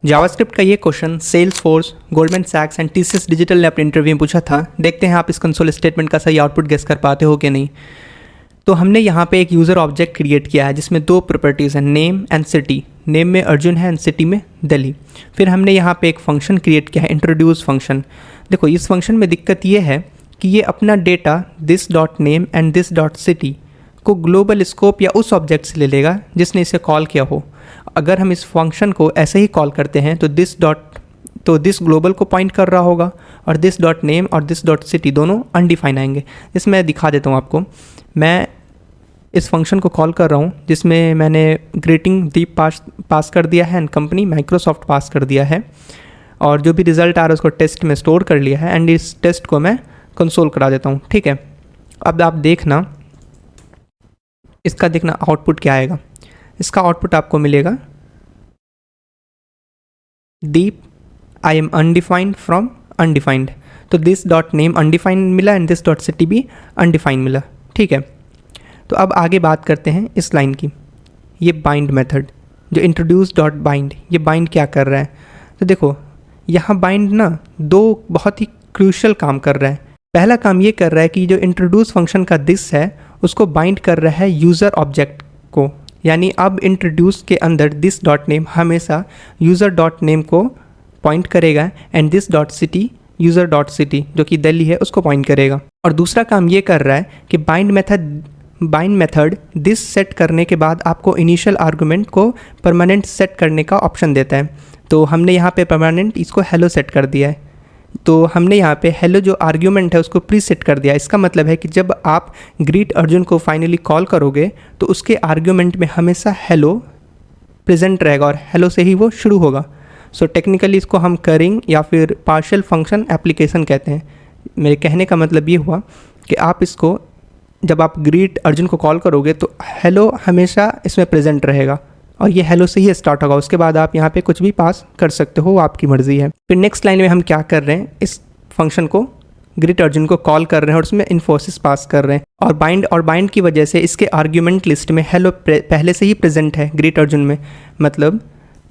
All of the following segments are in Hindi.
जावास्क्रिप्ट का ये क्वेश्चन सेल्सफोर्स, गोल्डमैन सैक्स एंड टीसीएस डिजिटल ने अपने इंटरव्यू में पूछा था। देखते हैं आप इस कंसोल स्टेटमेंट का सही आउटपुट गेस कर पाते हो कि नहीं। तो हमने यहाँ पे एक यूज़र ऑब्जेक्ट क्रिएट किया है जिसमें दो प्रॉपर्टीज़ हैं, नेम एंड सिटी। नेम में अर्जुन है एंड सिटी में दिल्ली। फिर हमने यहाँ पे एक फंक्शन क्रिएट किया है, इंट्रोड्यूस फंक्शन। देखो इस फंक्शन में दिक्कत ये है कि ये अपना data this dot name and this dot city को ग्लोबल स्कोप या उस ऑब्जेक्ट से ले लेगा जिसने इसे कॉल किया हो। अगर हम इस फंक्शन को ऐसे ही कॉल करते हैं तो दिस ग्लोबल को पॉइंट कर रहा होगा और दिस डॉट नेम और दिस डॉट सिटी दोनों अनडिफाइन आएंगे। इसमें मैं दिखा देता हूँ आपको। मैं इस फंक्शन को कॉल कर रहा हूँ जिसमें मैंने ग्रीटिंग दीप पास कर दिया है एंड कंपनी माइक्रोसॉफ्ट पास कर दिया है और जो भी रिजल्ट आ रहा है उसको टेस्ट में स्टोर कर लिया है एंड इस टेस्ट को मैं कंसोल करा देता हूँ। ठीक है, अब आप देखना इसका आउटपुट क्या आएगा। इसका आउटपुट आपको मिलेगा deep I am undefined from undefined. तो दिस डॉट नेम अनडिफाइंड मिला एंड दिस डॉट सिटी भी अनडिफाइंड मिला। ठीक है, तो अब आगे बात करते हैं इस लाइन की। ये बाइंड मेथड जो इंट्रोड्यूस डॉट बाइंड, ये बाइंड क्या कर रहा है। तो देखो यहाँ बाइंड ना दो बहुत ही क्रूशियल काम कर रहा है। पहला काम ये कर रहा है कि जो इंट्रोड्यूस फंक्शन का दिस है उसको बाइंड कर रहा है यूज़र ऑब्जेक्ट को, यानी अब इंट्रोड्यूस के अंदर दिस डॉट नेम हमेशा यूज़र डॉट नेम को पॉइंट करेगा and this dot city user dot city जो कि दिल्ली है उसको पॉइंट करेगा। और दूसरा काम ये कर रहा है कि बाइंड मेथड दिस सेट करने के बाद आपको इनिशियल आर्गुमेंट को परमानेंट सेट करने का ऑप्शन देता है। तो हमने यहाँ पे परमानेंट इसको हेलो सेट कर दिया है। तो हमने यहाँ पे हेलो जो आर्ग्यूमेंट है उसको प्री सेट कर दिया। इसका मतलब है कि जब आप ग्रीट अर्जुन को फाइनली कॉल करोगे तो उसके आर्ग्यूमेंट में हमेशा हेलो प्रेजेंट रहेगा और हेलो से ही वो शुरू होगा। सो टेक्निकली इसको हम करिंग या फिर पार्शियल फंक्शन एप्लीकेशन कहते हैं। मेरे कहने का मतलब ये हुआ कि आप इसको जब आप ग्रीट अर्जुन को कॉल करोगे तो हेलो हमेशा इसमें प्रेजेंट रहेगा और ये हेलो से ही स्टार्ट होगा। उसके बाद आप यहाँ पे कुछ भी पास कर सकते हो, आपकी मर्ज़ी है। फिर नेक्स्ट लाइन में हम क्या कर रहे हैं, इस फंक्शन को ग्रीट अर्जुन को कॉल कर रहे हैं और उसमें इन्फोसिस पास कर रहे हैं और बाइंड की वजह से इसके आर्ग्यूमेंट लिस्ट में हेलो पहले से ही प्रेजेंट है। ग्रीट अर्जुन में मतलब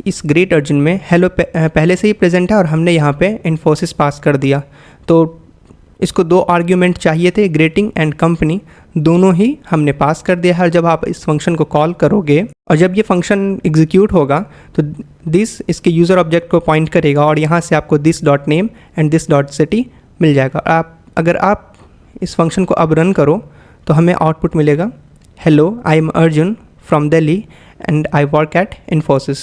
इस ग्रीट अर्जुन में हेलो पहले से ही प्रेजेंट है और हमने यहाँ पे इन्फोसिस पास कर दिया। तो इसको दो आर्ग्यूमेंट चाहिए थे, ग्रेटिंग एंड कंपनी, दोनों ही हमने पास कर दिया है। और जब आप इस फंक्शन को कॉल करोगे और जब ये फंक्शन एग्जीक्यूट होगा तो दिस इसके यूज़र ऑब्जेक्ट को पॉइंट करेगा और यहाँ से आपको this dot name and this dot city मिल जाएगा। अगर आप इस फंक्शन को अब रन करो तो हमें आउटपुट मिलेगा hello I am Arjun from Delhi and I work at Infosys.